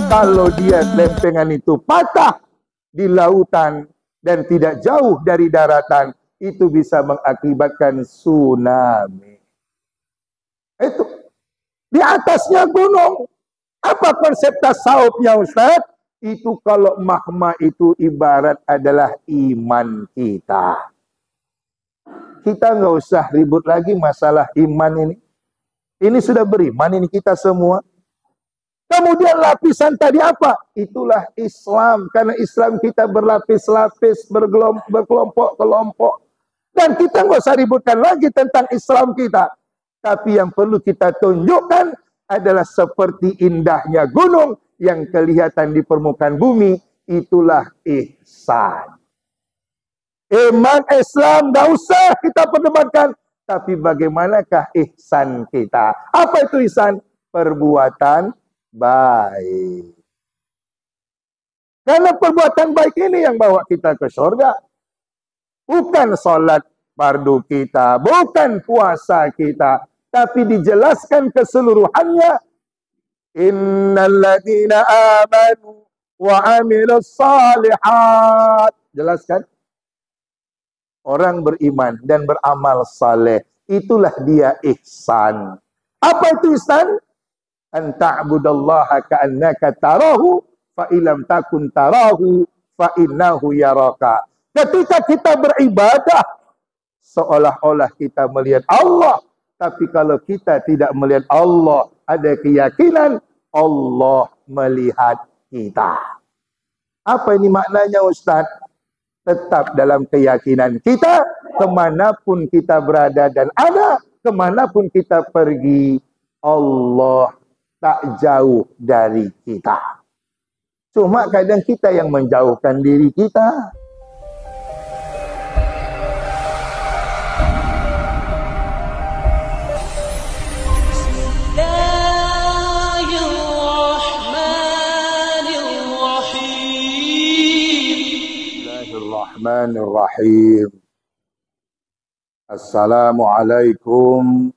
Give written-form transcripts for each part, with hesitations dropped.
Kalau dia lempengan itu patah di lautan dan tidak jauh dari daratan, itu bisa mengakibatkan tsunami. Itu di atasnya gunung. Apa konsep tasawufnya, Ustaz? Itu kalau mahma itu ibarat adalah iman kita. Kita nggak usah ribut lagi masalah iman ini. Ini sudah beriman ini kita semua. Kemudian lapisan tadi apa? Itulah Islam. Karena Islam kita berlapis-lapis, berkelompok-kelompok. Dan kita nggak usah ributkan lagi tentang Islam kita. Tapi yang perlu kita tunjukkan adalah seperti indahnya gunung yang kelihatan di permukaan bumi. Itulah ihsan. Iman Islam nggak usah kita perdebatkan. Tapi bagaimanakah ihsan kita? Apa itu ihsan? Perbuatan baik. Karena perbuatan baik ini yang bawa kita ke surga. Bukan sholat fardu kita, bukan puasa kita, tapi dijelaskan keseluruhannya. Innal ladzina amanu wa amilus shalihat. Jelaskan. Orang beriman dan beramal saleh, itulah dia ihsan. Apa itu ihsan? An ta'budallaha ka'annaka tarahu fa illam takun tarahu fa innahu yaraka. Ketika kita beribadah seolah-olah kita melihat Allah, tapi kalau kita tidak melihat Allah, ada keyakinan Allah melihat kita. Apa ini maknanya, Ustaz? Tetap dalam keyakinan kita, kemanapun kita berada dan ada, kemanapun kita pergi, Allah tak jauh dari kita. Cuma kadang kita yang menjauhkan diri kita. Bismillahirrahmanirrahim. Assalamualaikum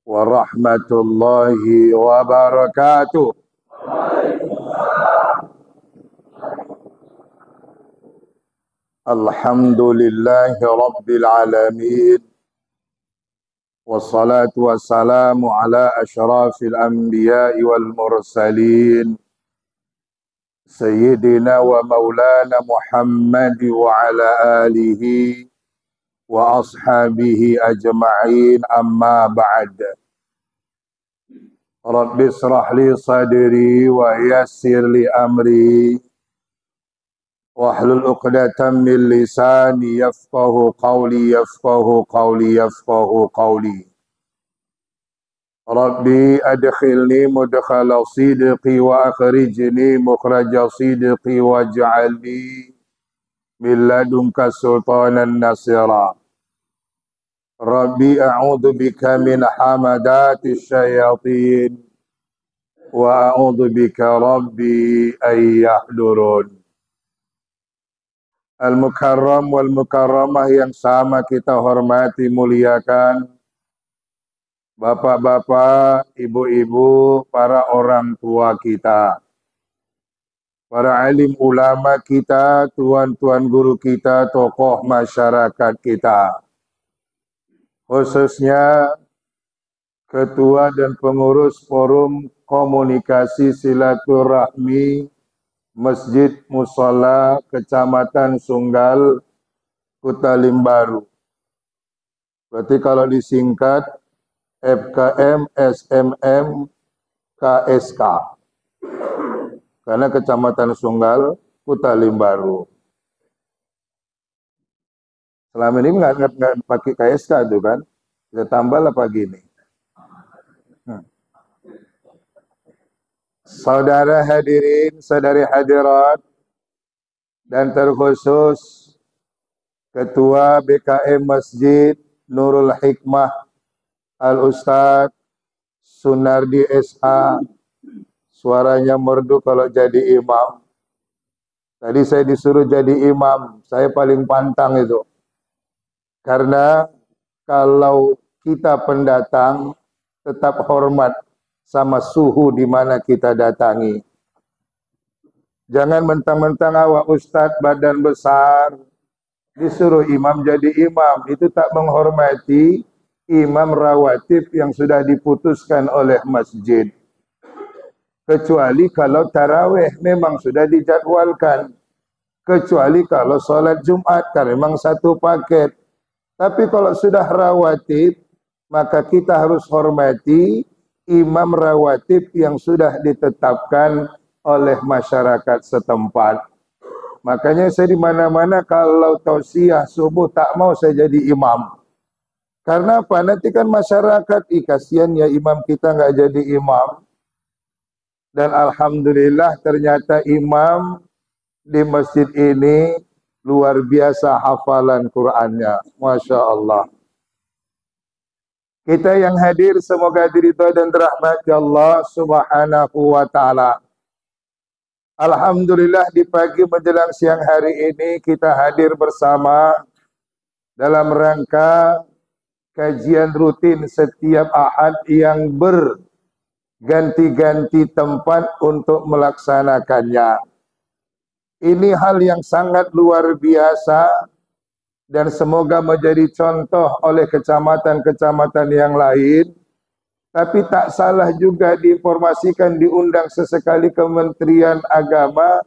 warahmatullahi wabarakatuh. Alhamdulillahi rabbil alamin. Wassalatu wassalamu ala asyrafil anbiya'i wal mursalin. Sayyidina wa maulana Muhammad wa ala alihi wa ashabihi ajma'in, amma ba'd. Rabbi israh li sadri wa yassir li amri wahlul 'uqdatam min lisani yafqahu qawli yafqahu qawli yafqahu qawli. Rabbi adkhilni mudkhala sidqi wa akhrijni mukhraja sidqi waj'alni min ladunka sultanan nasira. Rabbi a'udzu bika min hamadati syayatin wa a'udzu bika rabbi ay yahdurun. Al-mukarram wal mukarramah yang sama kita hormati, muliakan, bapak-bapak, ibu-ibu, para orang tua kita, para alim ulama kita, tuan-tuan guru kita, tokoh masyarakat kita, khususnya ketua dan pengurus forum komunikasi silaturahmi Masjid Mushola Kecamatan Sunggal, Kuta Limbaru. Berarti kalau disingkat FKM SMM KSK, karena Kecamatan Sunggal, Kuta Limbaru. Selama ini nggak pakai KSK itu kan, kita tambahlah pagi ini. Saudara hadirin, saudari hadirat, dan terkhusus Ketua BKM Masjid Nurul Hikmah Al-Ustadz Sunardi SH, suaranya merdu kalau jadi imam. Tadi saya disuruh jadi imam, saya paling pantang itu. Karena kalau kita pendatang tetap hormat sama suhu di mana kita datangi. Jangan mentang-mentang awak ustadz badan besar, disuruh imam jadi imam. Itu tak menghormati imam rawatib yang sudah diputuskan oleh masjid. Kecuali kalau tarawih memang sudah dijadwalkan. Kecuali kalau sholat Jumat, kan memang satu paket. Tapi kalau sudah rawatib, maka kita harus hormati imam rawatib yang sudah ditetapkan oleh masyarakat setempat. Makanya saya di mana-mana kalau tausiah subuh tak mau saya jadi imam. Karena apa? Nanti kan masyarakat, kasihan ya imam kita nggak jadi imam. Dan alhamdulillah ternyata imam di masjid ini luar biasa hafalan Qur'annya. Masya Allah. Kita yang hadir semoga diridhoi dan dirahmati Allah Subhanahu wa ta'ala. Alhamdulillah di pagi menjelang siang hari ini kita hadir bersama dalam rangka kajian rutin setiap Ahad yang berganti-ganti tempat untuk melaksanakannya. Ini hal yang sangat luar biasa dan semoga menjadi contoh oleh kecamatan-kecamatan yang lain. Tapi tak salah juga diinformasikan, diundang sesekali Kementerian Agama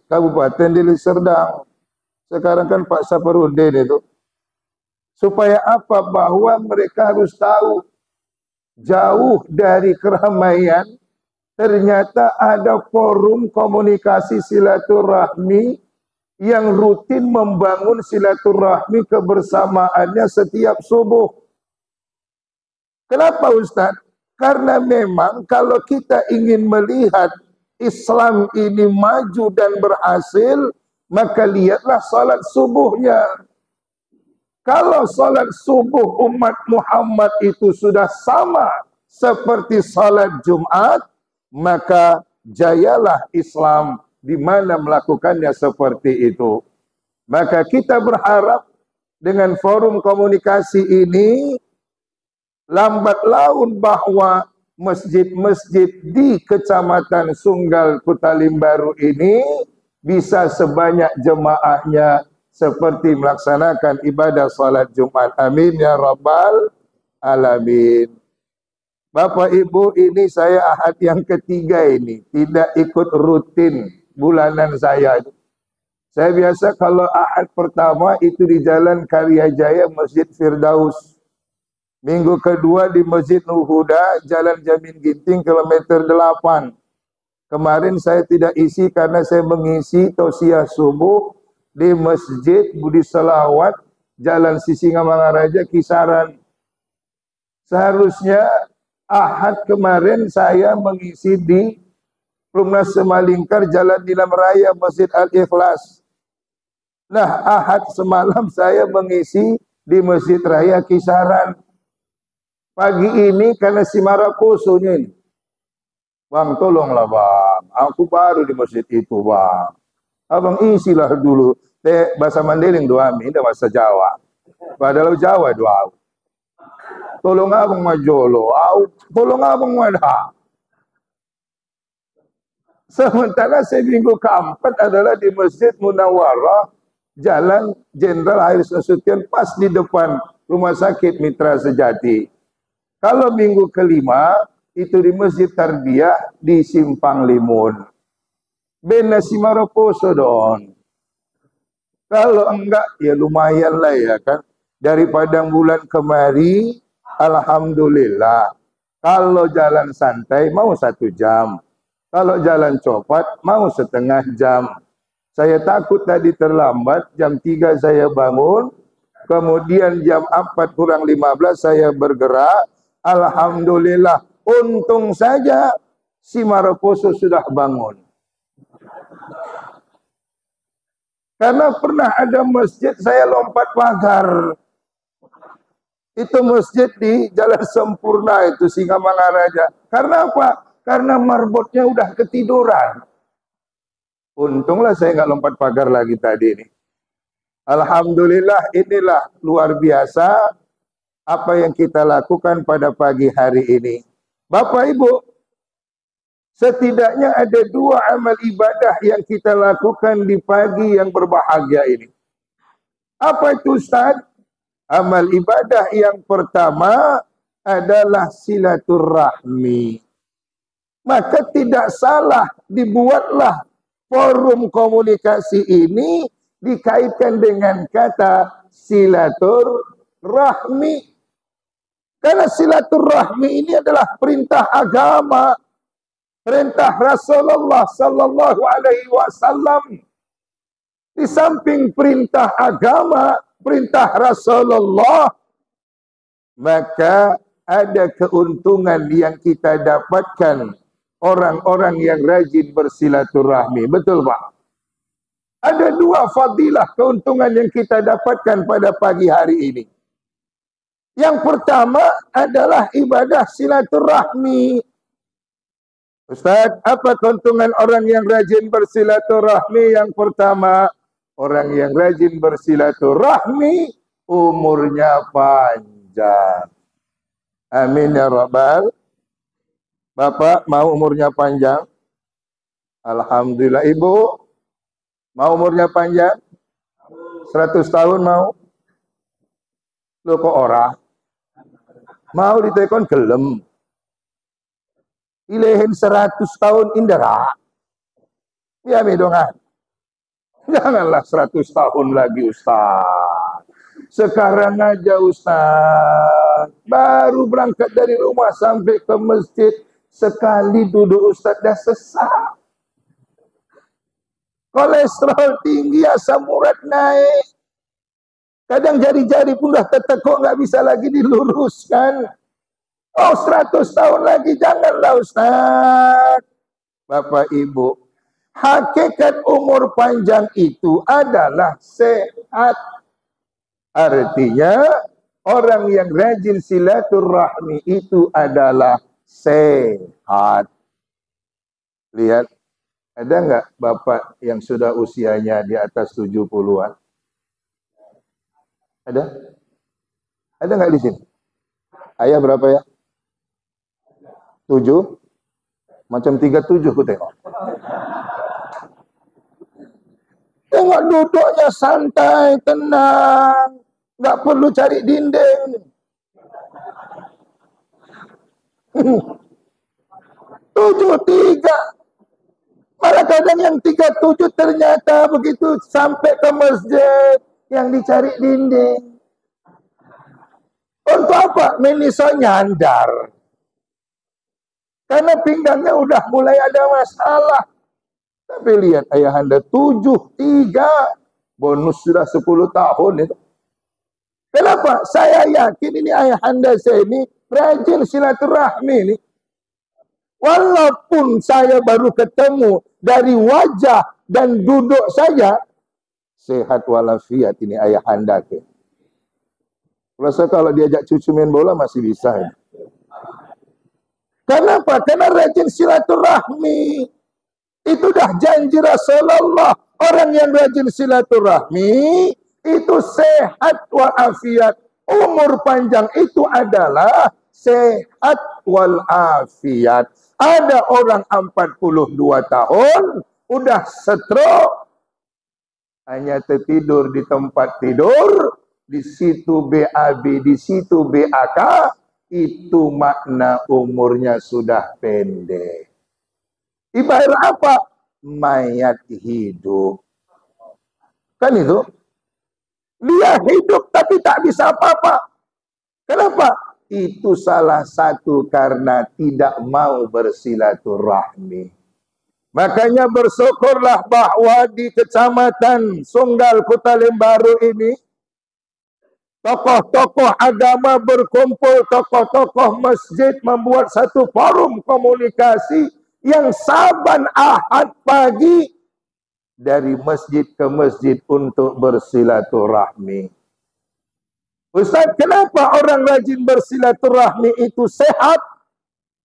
Kabupaten Deli Serdang. Sekarang kan Pak Saparudin itu. Supaya apa? Bahwa mereka harus tahu jauh dari keramaian, ternyata ada forum komunikasi silaturahmi yang rutin membangun silaturahmi kebersamaannya setiap subuh. Kenapa Ustaz? Karena memang kalau kita ingin melihat Islam ini maju dan berhasil, maka lihatlah salat subuhnya. Kalau salat subuh umat Muhammad itu sudah sama seperti salat Jumat, maka jayalah Islam di mana melakukannya seperti itu. Maka kita berharap dengan forum komunikasi ini lambat laun bahwa masjid-masjid di Kecamatan Sunggal Kutalim Baru ini bisa sebanyak jemaahnya seperti melaksanakan ibadah salat Jumat. Amin ya rabbal alamin. Bapak Ibu, ini saya Ahad yang ketiga ini tidak ikut rutin bulanan saya. Saya biasa kalau Ahad pertama itu di Jalan Karya Jaya Masjid Firdaus. Minggu kedua di Masjid Nur Huda, Jalan Jamin Ginting kilometer 8. Kemarin saya tidak isi karena saya mengisi tausiah subuh di Masjid Budi Selawat, Jalan Sisingamangaraja Kisaran. Seharusnya Ahad kemarin saya mengisi di Plumnas Semalingkar, Jalan Nilam Raya, Masjid Al-Ikhlas. Nah, Ahad semalam saya mengisi di Masjid Raya Kisaran. Pagi ini karena si Marakusunya ini. Bang, tolonglah bang, aku baru di masjid itu bang. Abang isilah dulu. Bahasa Mandailing doa ini, bahasa Jawa. Padahal Jawa doa. Tolong abang majolo, tolong abang wadah. Sementara saya minggu keempat adalah di Masjid Munawwarah, Jalan Jenderal Hairus Nasution, pas di depan Rumah Sakit Mitra Sejati. Kalau minggu kelima, itu di Masjid Tarbiyah di Simpang Limun. Bena Simaroposo don. Kalau enggak, ya lumayan lah ya kan. Dari padang bulan kemari, alhamdulillah. Kalau jalan santai mau 1 jam. Kalau jalan copat mau setengah jam. Saya takut tadi terlambat, jam 3 saya bangun. Kemudian jam 4 kurang 15 saya bergerak. Alhamdulillah. Untung saja si Maraposo sudah bangun. Karena pernah ada masjid saya lompat pagar. Itu masjid di Jalan Sempurna itu Singamangaraja. Karena apa? Karena marbotnya udah ketiduran. Untunglah saya nggak lompat pagar lagi tadi ini. Alhamdulillah, inilah luar biasa apa yang kita lakukan pada pagi hari ini. Bapak Ibu, Setidaknya ada 2 amal ibadah yang kita lakukan di pagi yang berbahagia ini. Apa itu Ustaz? Amal ibadah yang pertama adalah silaturahmi. Maka tidak salah dibuatlah forum komunikasi ini dikaitkan dengan kata silaturahmi. Karena silaturahmi ini adalah perintah agama, perintah Rasulullah sallallahu alaihi wasallam. Di samping perintah agama, perintah Rasulullah, maka ada keuntungan yang kita dapatkan orang-orang yang rajin bersilaturahmi. Betul Pak? Ada 2 fadilah keuntungan yang kita dapatkan pada pagi hari ini. Yang pertama adalah ibadah silaturahmi. Ustaz, apa keuntungan orang yang rajin bersilaturahmi? Yang pertama, orang yang rajin bersilaturahmi umurnya panjang. Amin ya rabbal. Bapak mau umurnya panjang? Alhamdulillah. Ibu mau umurnya panjang? 100 tahun mau? Loh kok ora? Mau ditekon gelem. Ilahin 100 tahun indera. Ya medongan. Janganlah 100 tahun lagi Ustaz. Sekarang aja Ustaz. Baru berangkat dari rumah sampai ke masjid. Sekali duduk Ustaz dah sesak. Kolesterol tinggi, asam urat naik. Kadang jari-jari pun dah tertekuk, nggak bisa lagi diluruskan. Oh 100 tahun lagi, janganlah Ustaz. Bapak Ibu, hakikat umur panjang itu adalah sehat. Artinya, orang yang rajin silaturahmi itu adalah sehat. Lihat, ada nggak bapak yang sudah usianya di atas 70-an? Ada? Ada nggak di sini? Ayah berapa ya? 7? Macam 37 ku tengok. Tengok duduknya santai, tenang. Nggak perlu cari dinding. 73. Malah kadang yang 37 ternyata begitu sampai ke masjid yang dicari dinding. Untuk apa? Meniso nyandar. Karena pinggangnya udah mulai ada masalah. Tapi lihat ayahanda 73. Bonus sudah 10 tahun itu. Kenapa? Saya yakin ini ayahanda saya ini rajin silaturahmi ini. Walaupun saya baru ketemu dari wajah dan duduk saya, sehat walafiat ini ayahanda. Rasa kalau diajak cucu main bola masih bisa. Ya. Kenapa? Karena rajin silaturahmi. Itu dah janji Rasulullah. Orang yang rajin silaturahmi itu sehat walafiat. Umur panjang itu adalah sehat walafiat. Ada orang 42 tahun udah stroke, hanya tertidur di tempat tidur, di situ BAB, di situ BAK, itu makna umurnya sudah pendek. Ibarat apa? Mayat hidup. Kan itu? Dia hidup tapi tak bisa apa-apa. Kenapa? Itu salah satu karena tidak mau bersilaturahmi. Makanya bersyukurlah bahwa di Kecamatan Sunggal Kota Lembaru ini tokoh-tokoh agama berkumpul, tokoh-tokoh masjid membuat satu forum komunikasi yang saban Ahad pagi dari masjid ke masjid untuk bersilaturahmi. Ustaz, kenapa orang rajin bersilaturahmi itu sehat?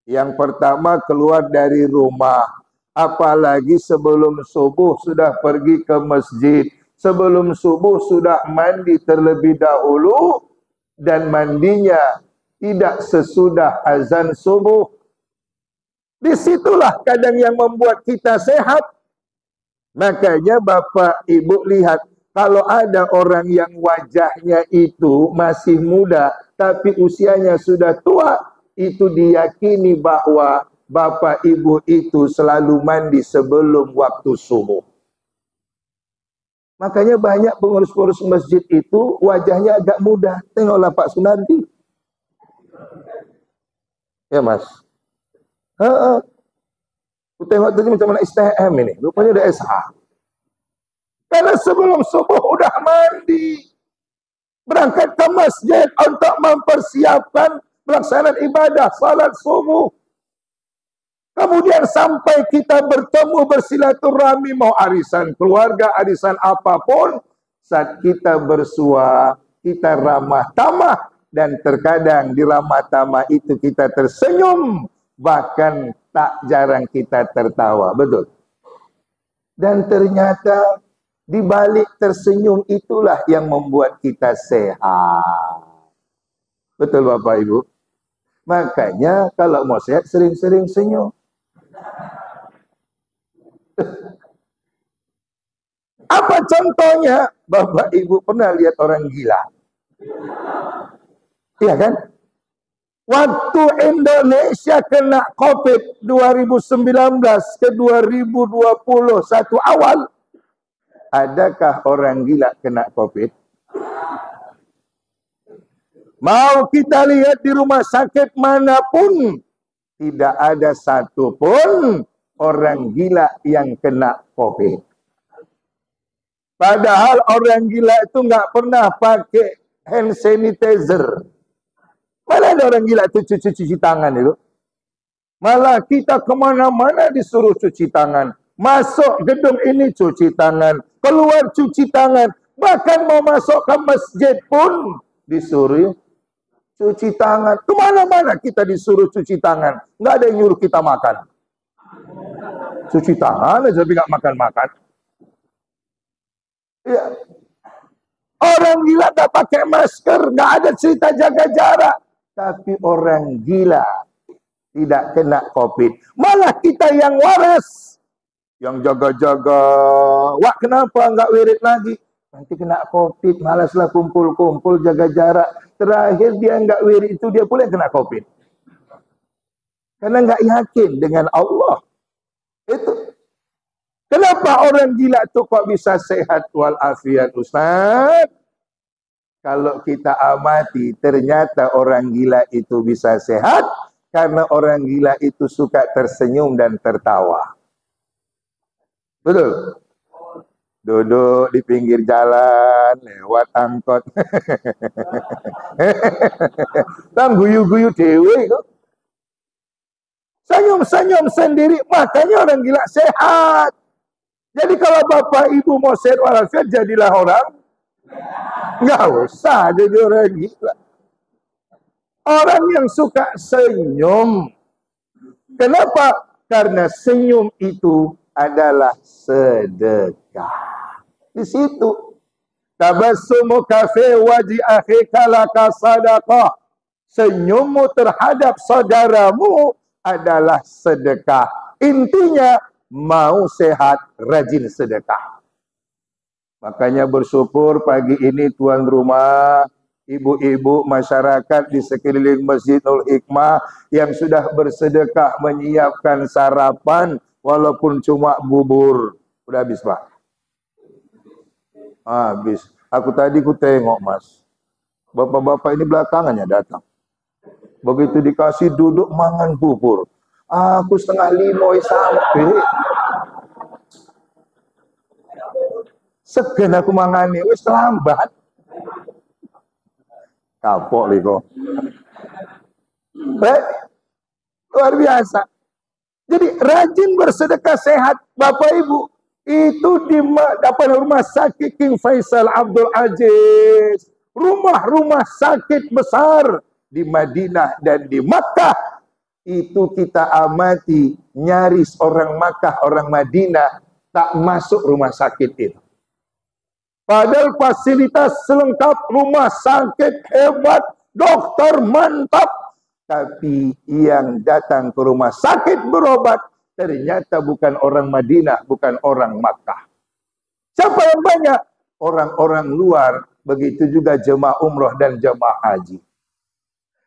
Yang pertama keluar dari rumah. Apalagi sebelum subuh sudah pergi ke masjid. Sebelum subuh sudah mandi terlebih dahulu. Dan mandinya tidak sesudah azan subuh. Disitulah kadang yang membuat kita sehat. Makanya Bapak Ibu lihat, kalau ada orang yang wajahnya itu masih muda, tapi usianya sudah tua, itu diyakini bahwa Bapak Ibu itu selalu mandi sebelum waktu subuh. Makanya banyak pengurus-pengurus masjid itu wajahnya agak muda. Tengoklah Pak Sunardi. Ya Mas. Tengok tadi macam mana STM ini. Rupanya udah SH. Karena sebelum subuh udah mandi. Berangkat ke masjid untuk mempersiapkan pelaksanaan ibadah salat subuh. Kemudian sampai kita bertemu bersilaturahmi, mau arisan keluarga, arisan apapun, saat kita bersua, kita ramah tamah, dan terkadang di ramah tamah itu kita tersenyum, bahkan tak jarang kita tertawa, betul. Dan ternyata di balik tersenyum itulah yang membuat kita sehat. Betul Bapak Ibu? Makanya kalau mau sehat sering-sering senyum. Apa contohnya? Bapak Ibu pernah lihat orang gila? Iya kan? Waktu Indonesia kena COVID 2019 ke 2021 awal, adakah orang gila kena COVID? Mau kita lihat di rumah sakit manapun, tidak ada satupun orang gila yang kena COVID. Padahal orang gila itu nggak pernah pakai hand sanitizer. Mana ada orang gila itu cuci tangan itu? Malah kita kemana-mana disuruh cuci tangan. Masuk gedung ini cuci tangan, keluar cuci tangan. Bahkan mau masuk ke masjid pun disuruh cuci tangan. Kemana-mana kita disuruh cuci tangan. Nggak ada yang nyuruh kita makan. Cuci tangan aja tapi nggak makan-makan. Ya. Orang gila nggak pakai masker, nggak ada cerita jaga jarak. Tapi orang gila tidak kena COVID. Malah kita yang waras, yang jaga-jaga. Wah, kenapa nggak wirid lagi? Nanti kena COVID, malaslah kumpul-kumpul, jaga jarak. Terakhir dia nggak wirid itu, dia pula yang kena COVID. Karena nggak yakin dengan Allah. Itu. Kenapa orang gila itu kok bisa sehat walafiat, Ustaz? Kalau kita amati, ternyata orang gila itu bisa sehat karena orang gila itu suka tersenyum dan tertawa. Betul? Duduk di pinggir jalan, lewat angkot. Kan guyu-guyu dewe kok. Senyum-senyum sendiri, makanya orang gila sehat. Jadi kalau Bapak Ibu mau sehat walafiat, jadilah orang. Nggak usah jadi orang gila. Orang yang suka senyum. Kenapa? Karena senyum itu adalah sedekah. Di situ. Tabassumuka fi wajhi akhika laka sadaqah. Senyummu terhadap saudaramu adalah sedekah. Intinya, mau sehat, rajin sedekah. Makanya bersyukur pagi ini tuan rumah, ibu-ibu masyarakat di sekeliling Masjidul Hikmah yang sudah bersedekah menyiapkan sarapan walaupun cuma bubur. Udah habis Pak? Habis. Aku tadi ku tengok Mas. Bapak-bapak ini belakangannya datang. Begitu dikasih duduk mangan bubur. Aku 4:30 sampai. Segen aku mangani, wis lambat. Kapok liko. Luar biasa. Jadi rajin bersedekah sehat Bapak Ibu. Itu di rumah sakit King Faisal Abdul Aziz. Rumah-rumah sakit besar di Madinah dan di Makkah. Itu kita amati, nyaris orang Makkah, orang Madinah tak masuk rumah sakit itu. Padahal fasilitas selengkap, rumah sakit hebat, dokter mantap. tapi yang datang ke rumah sakit berobat ternyata bukan orang Madinah, bukan orang Makkah. Siapa yang banyak? Orang-orang luar, begitu juga jemaah umroh dan jemaah haji.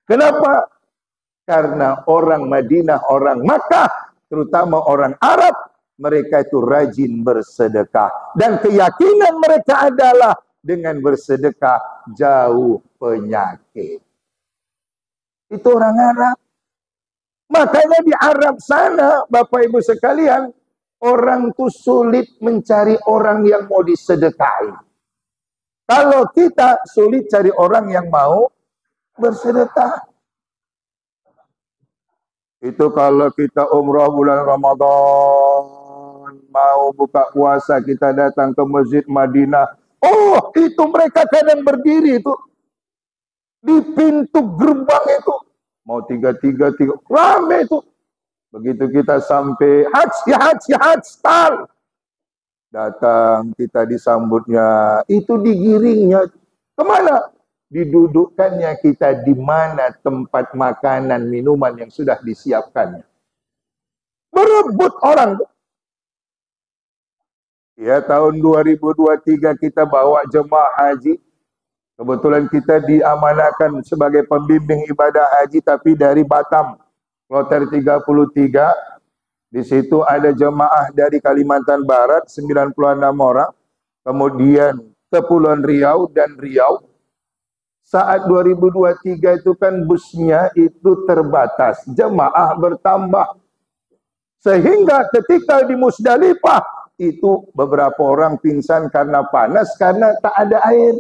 Kenapa? Karena orang Madinah, orang Makkah, terutama orang Arab, mereka itu rajin bersedekah. Dan keyakinan mereka adalah dengan bersedekah jauh penyakit. Itu orang Arab. Makanya di Arab sana, Bapak Ibu sekalian, orang tuh sulit mencari orang yang mau disedekahi. Kalau kita sulit cari orang yang mau bersedekah. Itu kalau kita umrah bulan Ramadan, mau buka puasa, kita datang ke Masjid Madinah. Oh, itu mereka kadang berdiri itu di pintu gerbang itu. Mau tiga, rame itu. Begitu kita sampai, haj, start. Datang, kita disambutnya. Itu digiringnya. Kemana? Didudukkannya kita di mana tempat makanan, minuman yang sudah disiapkannya. Berebut orang. Ya, tahun 2023 kita bawa jemaah haji. Kebetulan kita diamanahkan sebagai pembimbing ibadah haji, tapi dari Batam, Kloter 33. Di situ ada jemaah dari Kalimantan Barat, 96 orang. Kemudian Kepulauan Riau dan Riau. Saat 2023 itu kan busnya itu terbatas, jemaah bertambah. Sehingga ketika di Musdalifah, itu beberapa orang pingsan karena panas, karena tak ada air.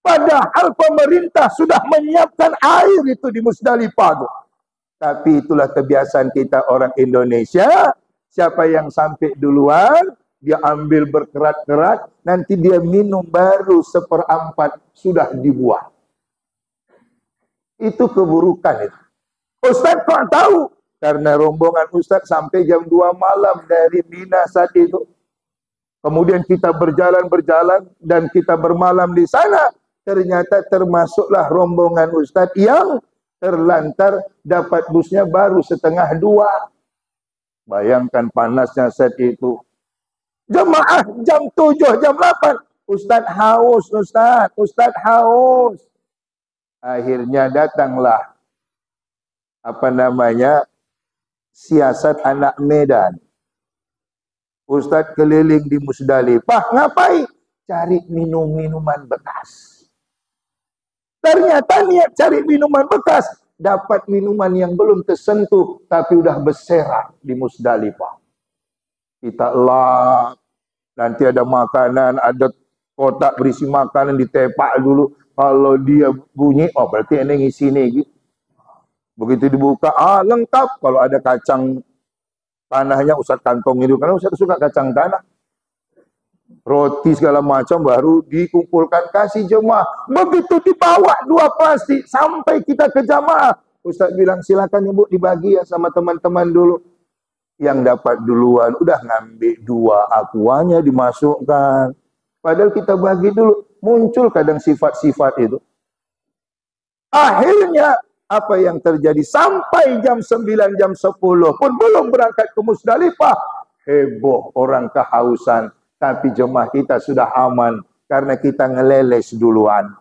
Padahal pemerintah sudah menyiapkan air itu di Musdalifah. Tapi itulah kebiasaan kita orang Indonesia. Siapa yang sampai duluan, dia ambil berkerat-kerat, nanti dia minum baru 1/4 sudah dibuang. Itu keburukan itu. Ustaz kok tahu? Karena rombongan Ustaz sampai jam 2 malam dari Mina saat itu. Kemudian kita berjalan dan kita bermalam di sana. Ternyata termasuklah rombongan Ustaz yang terlantar dapat busnya baru 1:30. Bayangkan panasnya saat itu. Jemaah jam 7, jam 8. Ustaz haus, Ustaz haus. Akhirnya datanglah siasat anak Medan. Ustaz keliling di Musdalifah, ngapain? Cari minuman bekas. Ternyata niat cari minuman bekas, dapat minuman yang belum tersentuh, tapi udah berserak di Musdalifah. Kita lap, nanti ada makanan, ada kotak berisi makanan, ditepak dulu. Kalau dia bunyi, oh berarti ini ngisi nih. Gitu. Begitu dibuka, lengkap. Kalau ada kacang tanahnya, Ustaz kantong itu, karena Ustaz suka kacang tanah. Roti segala macam baru dikumpulkan kasih jemaah. Begitu dibawa 2 plastik sampai kita ke jamaah. Ustaz bilang silakan ibu dibagi ya sama teman-teman dulu. Yang dapat duluan udah ngambil 2 akuannya dimasukkan. Padahal kita bagi dulu. Muncul kadang sifat-sifat itu. Akhirnya apa yang terjadi sampai jam 9, jam 10 pun belum berangkat ke Musdalifah. Heboh orang kehausan. Tapi jemaah kita sudah aman karena kita ngeleles duluan.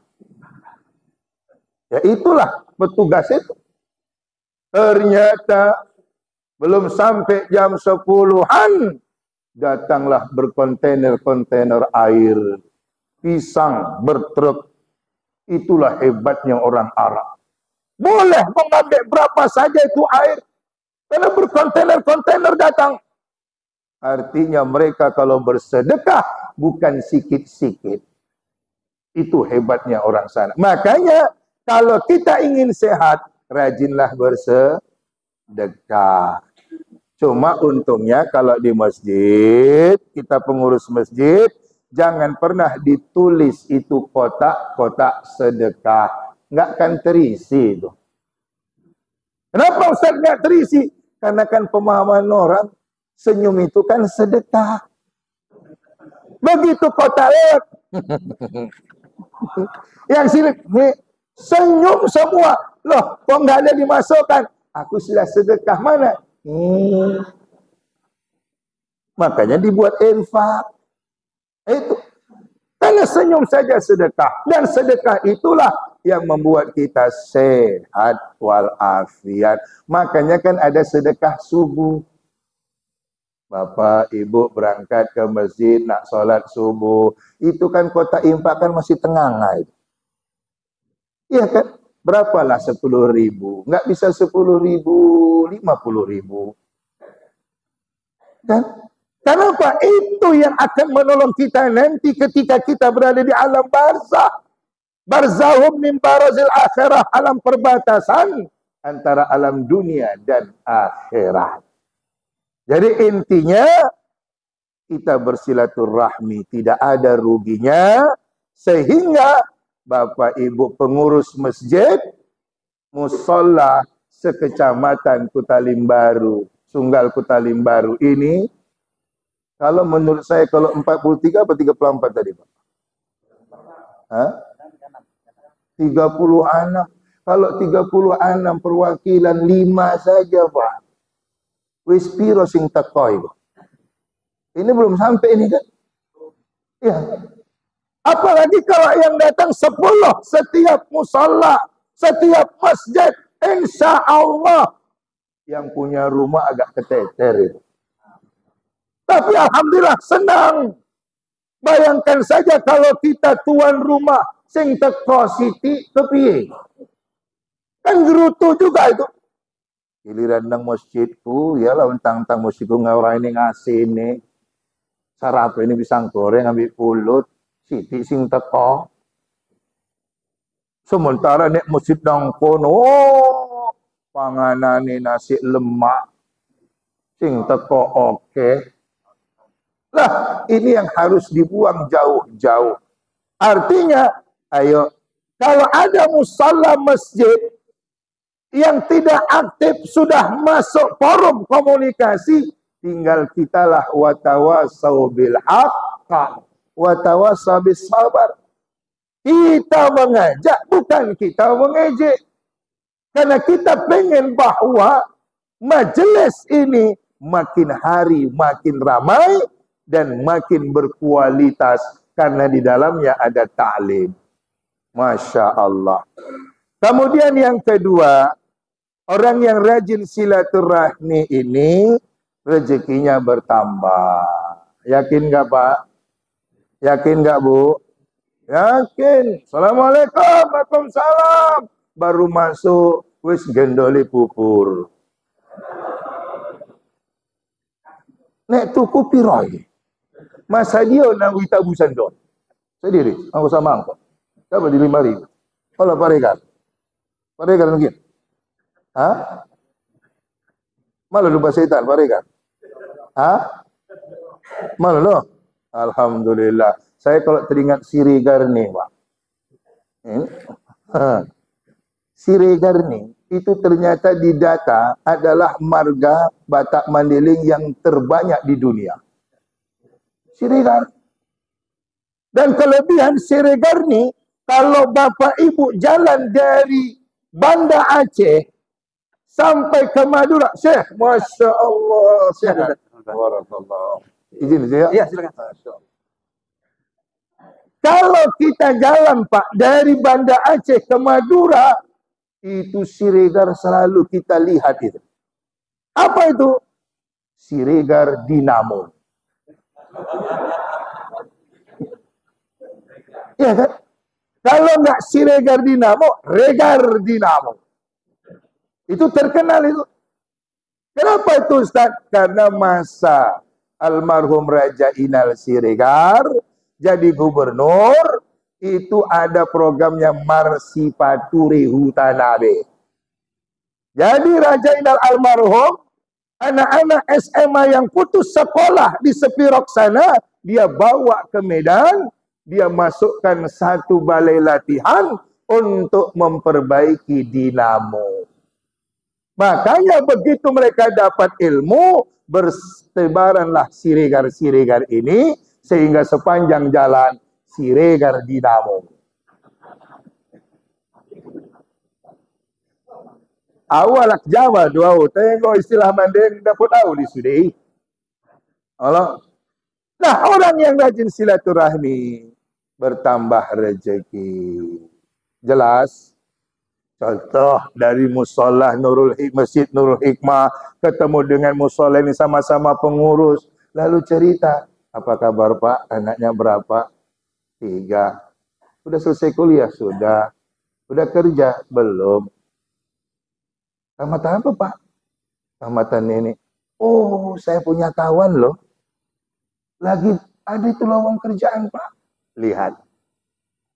Ya itulah petugas itu. Ternyata belum sampai jam 10-an datanglah berkontainer-kontainer air, pisang bertruk. Itulah hebatnya orang Arab. Boleh mengambil berapa saja itu air. Karena berkontainer-kontainer datang. Artinya mereka kalau bersedekah bukan sikit-sikit. Itu hebatnya orang sana. Makanya kalau kita ingin sehat, rajinlah bersedekah. Cuma untungnya kalau di masjid, kita pengurus masjid, jangan pernah ditulis itu kotak-kotak sedekah. Nggak akan terisi itu. Kenapa Ustaz nggak terisi? Karena kan pemahaman orang, senyum itu kan sedekah. Begitu kota lewat. Yang sini, nih, Senyum semua. Loh, kok nggak ada dimasukkan? Aku sudah sedekah mana? Makanya dibuat infak. Itu. Karena senyum saja sedekah. Dan sedekah itulah yang membuat kita sehat walafiat. Makanya kan ada sedekah subuh. Bapak, Ibu berangkat ke masjid nak sholat subuh. Itu kan kota infak kan masih tengah. Iya kan? Berapalah 10.000? Nggak bisa 10.000, 50.000. Kan? Kenapa? Itu yang akan menolong kita nanti ketika kita berada di alam barzah. Barzahum min barazil akhirah, alam perbatasan antara alam dunia dan akhirat. Jadi intinya kita bersilaturahmi tidak ada ruginya, sehingga Bapak Ibu pengurus masjid musola sekecamatan Kutalimbaru, Sunggal Kutalimbaru ini, kalau menurut saya kalau 43 apa 34 tadi Pak? Hah? 36. Kalau 36 perwakilan 5 saja Pak. Wis piro sing teko iku? Ini belum sampai ini kan? Ya. Apalagi kalau yang datang 10 setiap musola, setiap masjid, insya Allah yang punya rumah agak keteter itu. Tapi alhamdulillah senang. Bayangkan saja kalau kita tuan rumah sing teko siti kepiye. Kan gerutu juga itu. Giliran nang masjidku, ya lah tentang masjidku ngawrai ini ngasih ini. Sarap ini pisang goreng ambil pulut. Siti sing teko. Sementara nek masjid nang kono, panganane nasi lemak. Sing teko oke. Lah, ini yang harus dibuang jauh-jauh. Artinya, ayo, kalau ada musalla masjid yang tidak aktif sudah masuk forum komunikasi, tinggal kitalah watawasau bil haqq watawasau bis sabar. Kita mengajak, bukan kita mengejek. Karena kita pengen bahwa majelis ini makin hari makin ramai dan makin berkualitas karena di dalamnya ada ta'lim. Masya Allah. Kemudian yang kedua, orang yang rajin silaturahmi ini rezekinya bertambah. Yakin nggak Pak? Yakin nggak Bu? Yakin. Assalamualaikum, waalaikumsalam. Baru masuk, wis gendoli pupur. Nek tuku piroi. Masa dia nang wita busan don. Sendiri, aku sama angkot. Dapat di 5.000. Kalau parekan. Parekan mungkin. Hah? Malu lupa setan, parekan. Hah? Malu loh. Alhamdulillah. Saya kalau teringat Siregar nih, Pak. Siregar nih, itu ternyata didata adalah marga Batak Mandailing yang terbanyak di dunia. Siregar. Dan kelebihan Siregar nih, kalau Bapak Ibu jalan dari Banda Aceh sampai ke Madura, Syekh, Masya Allah, Syekh. Barakallah. Izin saya. Iya, silakan. Kalau kita jalan Pak dari Banda Aceh ke Madura, itu Siregar selalu kita lihat itu. Apa itu? Siregar Dinamo. Ya kan? Kalau nggak Siregar Dinamo, Regar Dinamo. Itu terkenal itu. Kenapa itu Ustaz? Karena masa almarhum Raja Inal Siregar jadi gubernur, itu ada programnya Marsipature Hutanabe. Jadi Raja Inal almarhum, anak-anak SMA yang putus sekolah di Sepirok sana, dia bawa ke Medan, dia masukkan satu balai latihan untuk memperbaiki dinamo. Makanya begitu mereka dapat ilmu, bertebaranlah Siregar-Siregar ini, sehingga sepanjang jalan Siregar Dinamo. Awalak Jawa dua tengok istilah mandeng dapat tahu di sudai. Allah. Nah, orang yang rajin silaturahmi bertambah rezeki. Jelas? Contoh dari musola Masjid Nurul Hikmah ketemu dengan musola ini sama-sama pengurus. Lalu cerita, apa kabar Pak? Anaknya berapa? 3. Sudah selesai kuliah? Sudah. Udah kerja? Belum. Tamatan apa Pak? Tamatan ini. Oh, saya punya kawan loh. Lagi ada itu lowong kerjaan Pak. Lihat.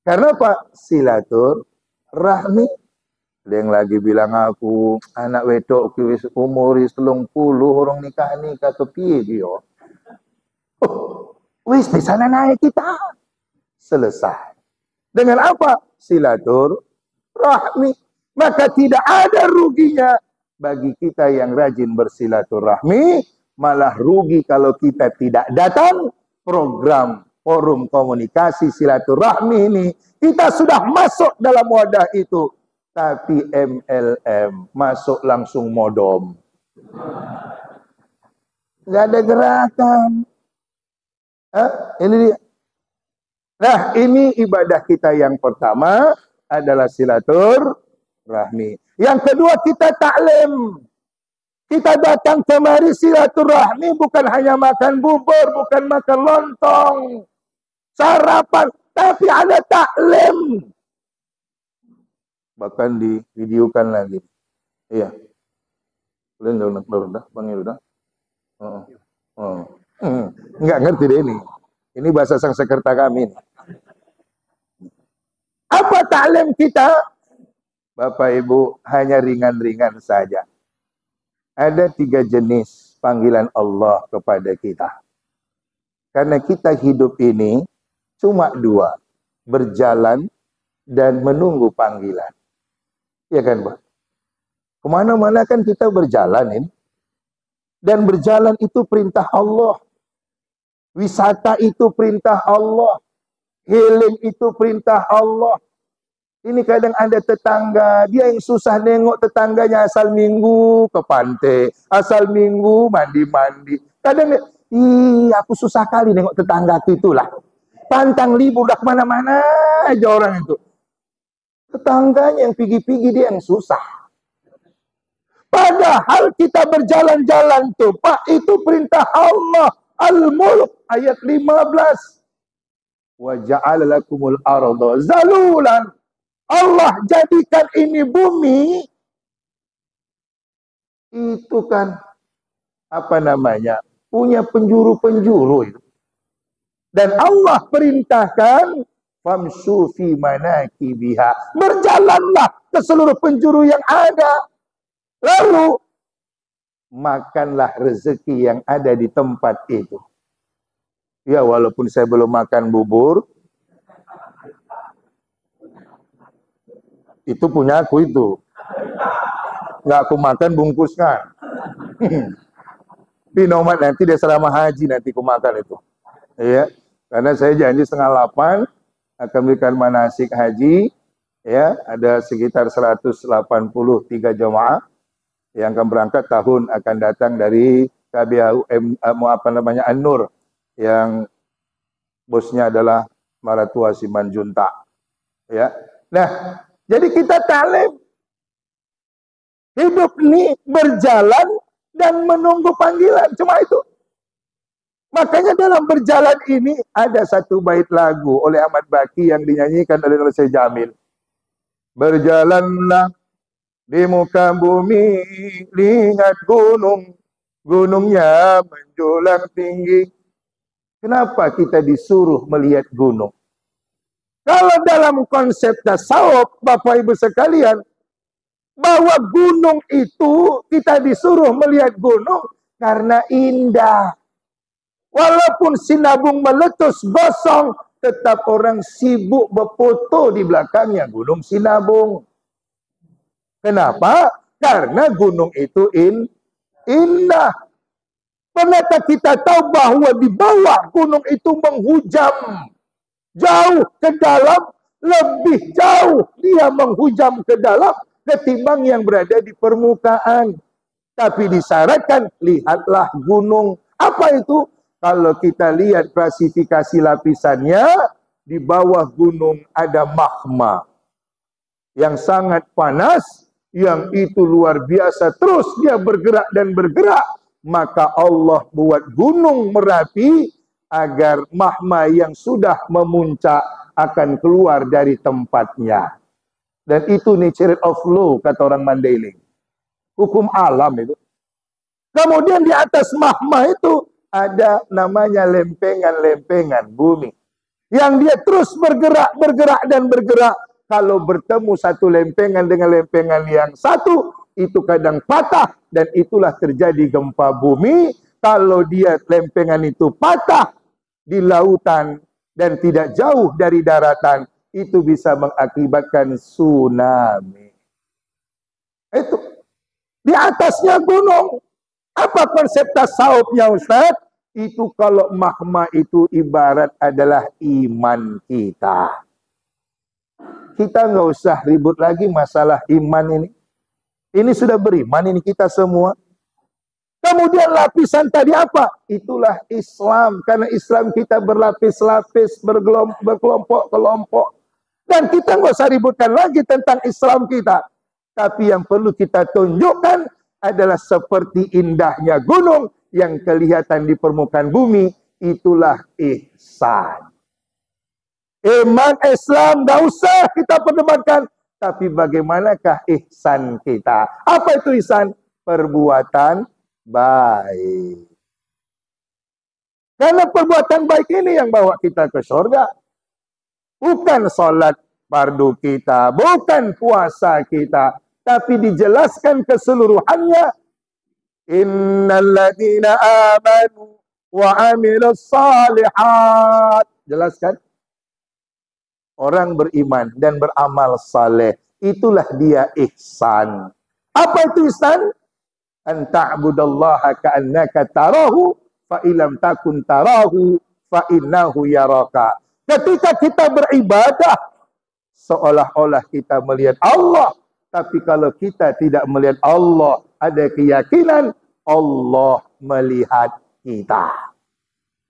Karena Pak, silaturahmi. Ada yang lagi bilang aku, anak wedok wis umuris 30, orang nikah kepiye dia. Oh, wis di sana naik kita. Selesai. Dengan apa? Silaturahmi. Maka tidak ada ruginya bagi kita yang rajin bersilaturahmi, malah rugi kalau kita tidak datang program forum komunikasi silaturahmi ini. Kita sudah masuk dalam wadah itu, tapi MLM masuk langsung modom. Nggak ada gerakan. Ini dia. Nah, ini ibadah kita yang pertama adalah silaturahmi. Yang kedua kita taklim. Kita datang kemari silaturahmi bukan hanya makan bubur, bukan makan lontong, sarapan, tapi ada taklim. Bahkan divideokan lagi. Iya. Udah, panggil udah. Enggak ngerti deh ini. Ini bahasa sang sekerta kami. Apa taklim kita? Bapak Ibu, hanya ringan-ringan saja. Ada 3 jenis panggilan Allah kepada kita. Karena kita hidup ini cuma 2. Berjalan dan menunggu panggilan. Ya kan Pak? Kemana-mana kan kita berjalan ini. Dan berjalan itu perintah Allah. Wisata itu perintah Allah. Healing itu perintah Allah. Ini kadang ada tetangga, dia yang susah nengok tetangganya asal minggu ke pantai, asal minggu mandi-mandi. Kadang, aku susah kali nengok tetanggaku itulah. Pantang libur dah kemana-mana aja orang itu. Tetangganya yang pigi-pigi dia yang susah. Padahal kita berjalan-jalan tuh, Pak, itu perintah Allah. Al-Mulk ayat 15. Wa ja'ala lakumul arda zalulan. Allah jadikan ini bumi itu kan punya penjuru-penjuru itu. Dan Allah perintahkan famsu fi manakibiha. Berjalanlah ke seluruh penjuru yang ada. Lalu makanlah rezeki yang ada di tempat itu. Ya, walaupun saya belum makan bubur, itu punya aku itu. Nggak aku makan bungkuskan. Di nomad nanti dia selama haji nanti aku makan itu. Ya, karena saya janji 7:30 akan berikan manasik haji. Ya, ada sekitar 183 jemaah yang akan berangkat tahun akan datang dari KBHUM An-Nur yang bosnya adalah Maratua Simanjuntak. Ya. Nah, jadi kita taklim. Hidup ini berjalan dan menunggu panggilan. Cuma itu. Makanya dalam berjalan ini ada satu bait lagu oleh Ahmad Baki yang dinyanyikan oleh Nur Syekh Jamil. Berjalanlah di muka bumi, lihat gunung, gunungnya menjulang tinggi. Kenapa kita disuruh melihat gunung? Kalau dalam konsep tasawuf, Bapak Ibu sekalian, bahwa gunung itu kita disuruh melihat gunung karena indah. Walaupun sinabung meletus gosong, tetap orang sibuk berfoto di belakangnya gunung sinabung. Kenapa? Karena gunung itu indah. Pernahkah kita tahu bahwa di bawah gunung itu menghujam jauh ke dalam, lebih jauh dia menghujam ke dalam ketimbang yang berada di permukaan. Tapi disyaratkan, lihatlah gunung. Apa itu? Kalau kita lihat klasifikasi lapisannya, di bawah gunung ada magma yang sangat panas, yang itu luar biasa. Terus dia bergerak dan bergerak. Maka Allah buat gunung Merapi agar magma yang sudah memuncak akan keluar dari tempatnya. Dan itu nature of law, kata orang Mandailing. Hukum alam itu. Kemudian di atas magma itu ada namanya lempengan-lempengan bumi. Yang dia terus bergerak, bergerak, dan bergerak. Kalau bertemu satu lempengan dengan lempengan yang satu, itu kadang patah, dan itulah terjadi gempa bumi. Kalau dia lempengan itu patah di lautan dan tidak jauh dari daratan, itu bisa mengakibatkan tsunami. Itu di atasnya gunung. Apa konsep tasawufnya, Ustaz? Itu kalau magma itu ibarat adalah iman kita. Kita nggak usah ribut lagi masalah iman ini. Ini sudah beriman ini kita semua. Kemudian lapisan tadi apa? Itulah Islam. Karena Islam kita berlapis-lapis, berkelompok-kelompok. Dan kita nggak usah ributkan lagi tentang Islam kita. Tapi yang perlu kita tunjukkan adalah seperti indahnya gunung yang kelihatan di permukaan bumi. Itulah ihsan. Iman Islam nggak usah kita perdebatkan. Tapi bagaimanakah ihsan kita? Apa itu ihsan? Perbuatan baik. Karena perbuatan baik ini yang bawa kita ke surga. Bukan sholat fardu kita, bukan puasa kita, tapi dijelaskan keseluruhannya. Innal ladzina amanu wa amilus shalihat. Jelaskan. Orang beriman dan beramal saleh, itulah dia ihsan. Apa itu ihsan? An ta'budallaha ka'annaka tarahu fa illam takun tarahu fa innahu yaraka. Ketika kita beribadah seolah-olah kita melihat Allah, tapi kalau kita tidak melihat Allah, ada keyakinan Allah melihat kita.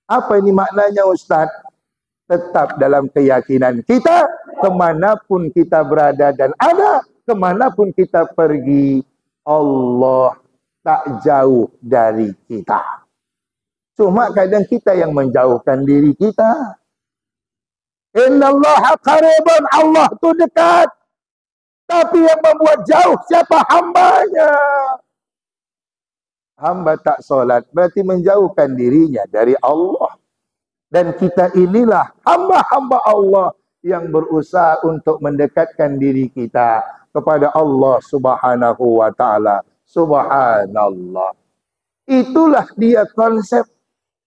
Apa ini maknanya, Ustaz? Tetap dalam keyakinan kita, kemanapun kita berada dan ada, kemanapun kita pergi, Allah tak jauh dari kita. Cuma kadang kita yang menjauhkan diri kita. Innallaha qaribun, Allah itu dekat. Tapi yang membuat jauh siapa? Hambanya. Hamba tak sholat berarti menjauhkan dirinya dari Allah. Dan kita inilah hamba-hamba Allah yang berusaha untuk mendekatkan diri kita kepada Allah Subhanahu wa ta'ala. Subhanallah. Itulah dia konsep.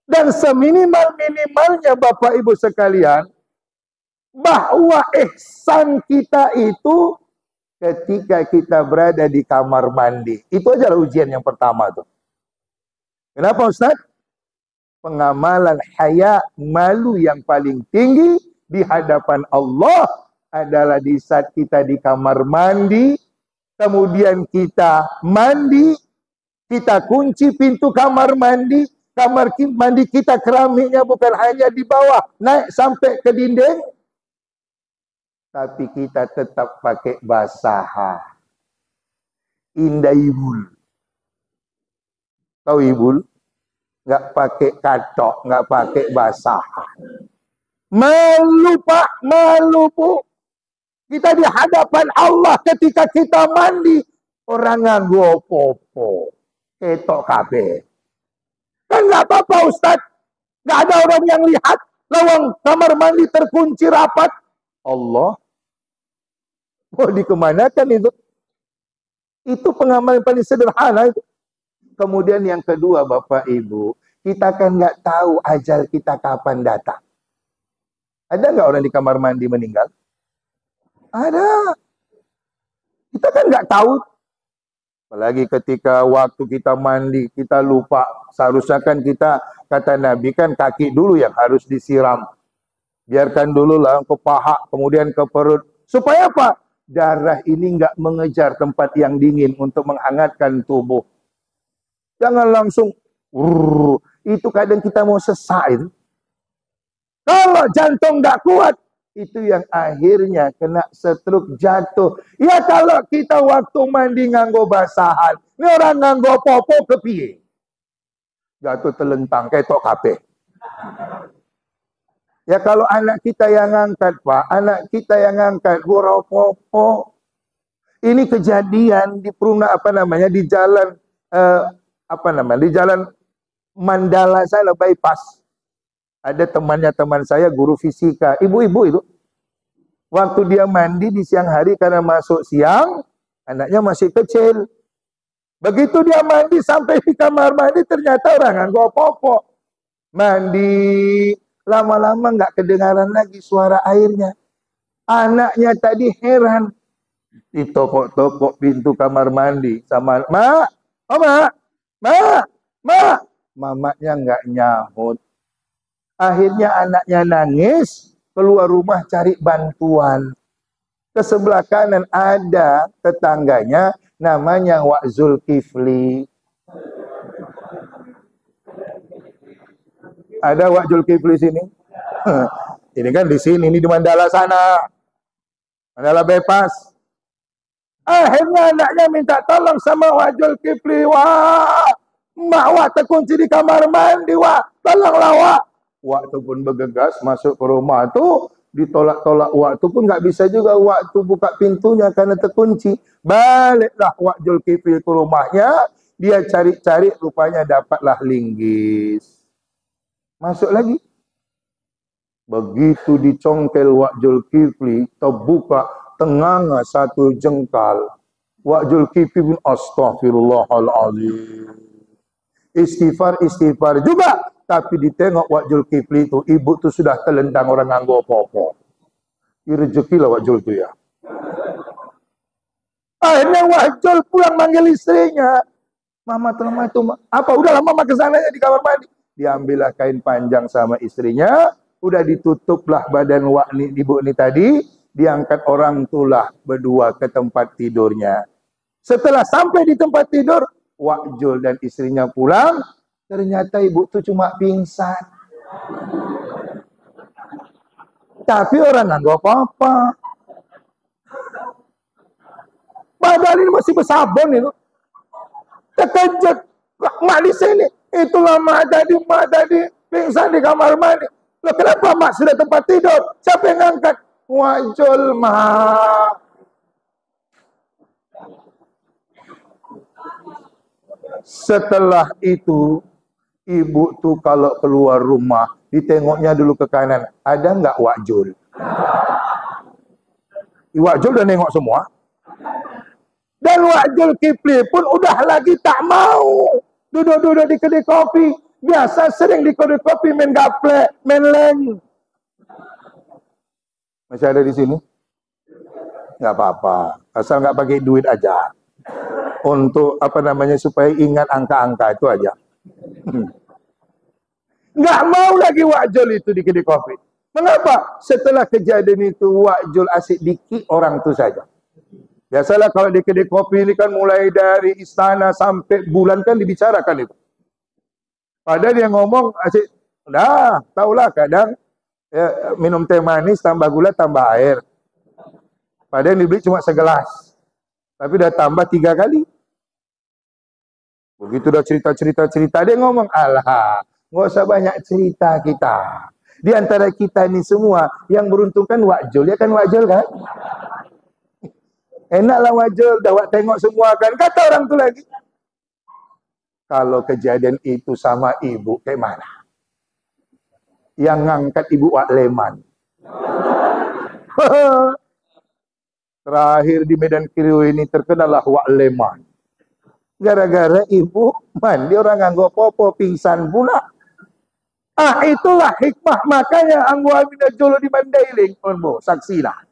Dan seminimal-minimalnya Bapak Ibu sekalian, bahwa ihsan kita itu ketika kita berada di kamar mandi. Itu adalah ujian yang pertama tuh. Kenapa, Ustaz? Pengamalan haya, malu yang paling tinggi di hadapan Allah adalah di saat kita di kamar mandi, kemudian kita mandi, kita kunci pintu kamar mandi kita keramiknya bukan hanya di bawah, naik sampai ke dinding, tapi kita tetap pakai basaha. Indah ibul. Tahu ibul? Nggak pakai katok, nggak pakai basahan. Malu Pak, malu Bu. Kita di hadapan Allah ketika kita mandi, orang nganggo popo, ketok kabeh. Kan nggak apa-apa Ustaz, nggak ada orang yang lihat, lawang kamar mandi terkunci rapat. Allah, mau dikemanakan itu? Itu pengamalan paling sederhana itu. Kemudian yang kedua Bapak Ibu, kita kan nggak tahu ajal kita kapan datang. Ada nggak orang di kamar mandi meninggal? Ada. Kita kan nggak tahu. Apalagi ketika waktu kita mandi, kita lupa. Seharusnya kan kita, kata Nabi kan kaki dulu yang harus disiram. Biarkan dulu lah ke paha, kemudian ke perut. Supaya apa? darah ini nggak mengejar tempat yang dingin untuk menghangatkan tubuh. Jangan langsung, itu kadang kita mau sesak itu. Kalau jantung nggak kuat, itu yang akhirnya kena stroke, jatuh. Ya kalau kita waktu mandi nganggo basahan, ini orang nganggo popo kepiye? Jatuh telentang, ketok kabeh. Ya kalau anak kita yang ngangkat, Pak, anak kita yang ngangkat, ora popo. Ini kejadian di di jalan di jalan Mandala sana bypass. Ada teman saya guru fisika, ibu-ibu itu. Waktu dia mandi di siang hari karena masuk siang, anaknya masih kecil. Begitu dia mandi sampai di kamar mandi ternyata orang nganggo popo. Mandi lama-lama nggak kedengaran lagi suara airnya. Anaknya tadi heran. Ditokok-tokok pintu kamar mandi sama mak, oh mak, mamanya nggak nyahut. Akhirnya anaknya nangis, keluar rumah cari bantuan. Ke sebelah kanan ada tetangganya namanya Wak Zulkifli. Ada Wak Zulkifli sini? Ini kan di sini, ini di Mandala sana. Mandala bypass. Akhirnya anaknya minta tolong sama Wak Zulkifli. Wah, mak Wak terkunci di kamar mandi, Wak. Tolonglah Wak. Wak tu pun bergegas masuk ke rumah tu. Ditolak-tolak Wak tu pun nggak bisa juga. Wak tu buka pintunya karena terkunci. Baliklah Wak Zulkifli ke rumahnya. Dia cari-cari, rupanya dapatlah linggis. Masuk lagi. Begitu dicongkel Wak Zulkifli, terbuka tenganga satu jengkal. Wak Zulkifli pun astaghfirullahaladzim. Istighfar juga. Tapi ditengok Wak Zulkifli itu, ibu tu sudah telentang orang nganggo popo. Ini rezeki lah Wak Zul tu ya. Akhirnya Wak Zul pulang manggil istrinya. Mama telemah itu, apa? Udahlah mama kesananya di kamar mandi. Diambillah kain panjang sama istrinya. Udah ditutuplah badan ibu ini tadi. Diangkat orang tulah berdua ke tempat tidurnya. Setelah sampai di tempat tidur, Wak Zul dan istrinya pulang. Ternyata ibu tuh cuma pingsan. Tapi orang nggak apa-apa. Padahal ini masih bersabun itu. Terkejut. Mak di sini. Itulah mak tadi pingsan di kamar mandi. Loh kenapa mak sudah tempat tidur? Siapa yang ngangkat? Wak Zul mak. Setelah itu, ibu tuh kalau keluar rumah, ditengoknya dulu ke kanan. Ada nggak Wak Zul? Wak Zul udah nengok semua. Dan Wak Zulkifli pun udah lagi tak mau duduk-duduk di kedai kopi. Biasa sering di kedai kopi main gaplek, main leng. Masih ada di sini? Nggak apa-apa. Asal nggak pakai duit aja. Untuk supaya ingat angka-angka itu aja. Nggak mau lagi Wak Zul itu di kedai kopi. Mengapa? Setelah kejadian itu Wak Zul asik dikit orang itu saja. Biasalah kalau di kedai kopi ini kan mulai dari istana sampai bulan kan dibicarakan itu. Padahal dia ngomong asik, udah tahulah kadang ya, minum teh manis tambah gula tambah air. Padahal dibeli cuma segelas. Tapi udah tambah 3 kali. Begitu udah cerita dia ngomong, alah, nggak usah banyak cerita kita. Di antara kita ini semua yang beruntung kan Wak Zul, ya kan Wak Zul kan? Enaklah Wak Zul, dah Wak tengok semua kan. Kata orang tu lagi. Kalau kejadian itu sama ibu, kayak mana? Yang ngangkat ibu Wak Leman. Terakhir di Medan Kiriu ini terkenalah Wak Leman. Gara-gara ibu mandi orang nganggo popo pingsan pula. Itulah hikmah makanya anggo Aminah Jolo di Mandailing, saksilah.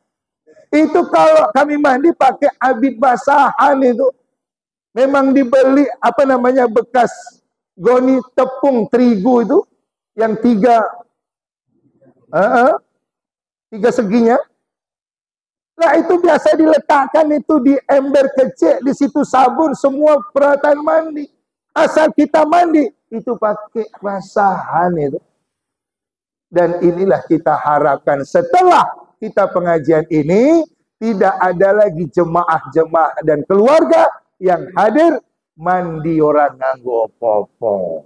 Itu kalau kami mandi pakai abit basahan itu. Memang dibeli bekas goni tepung terigu itu yang 3 seginya. Nah itu biasa diletakkan itu di ember kecil, di situ sabun, semua peralatan mandi. Asal kita mandi, itu pakai basahan itu. Dan inilah kita harapkan setelah kita pengajian ini, tidak ada lagi jemaah-jemaah dan keluarga yang hadir mandi orang nganggo opo-opo.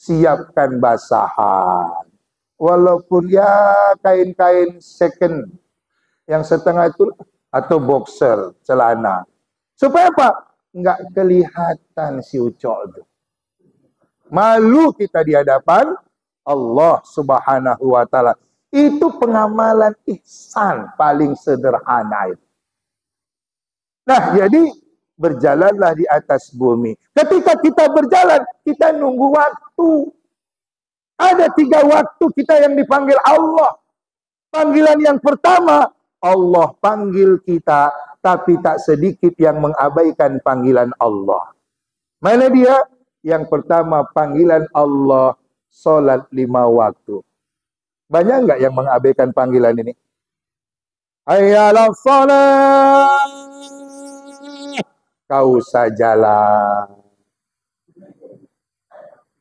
Siapkan basahan. Walaupun ya kain-kain second yang setengah itu atau boxer, celana. Supaya apa? Enggak kelihatan si ucok itu. Malu kita di hadapan Allah Subhanahu wa taala. Itu pengamalan ihsan paling sederhana itu. Nah, jadi berjalanlah di atas bumi. Ketika kita berjalan, kita nunggu waktu. Ada 3 waktu kita yang dipanggil Allah. Panggilan yang pertama, Allah panggil kita, tapi tak sedikit yang mengabaikan panggilan Allah. Mana dia? Yang pertama, panggilan Allah, sholat 5 waktu. Banyak enggak yang mengabaikan panggilan ini? Hayya 'alas shalah. Kau sajalah.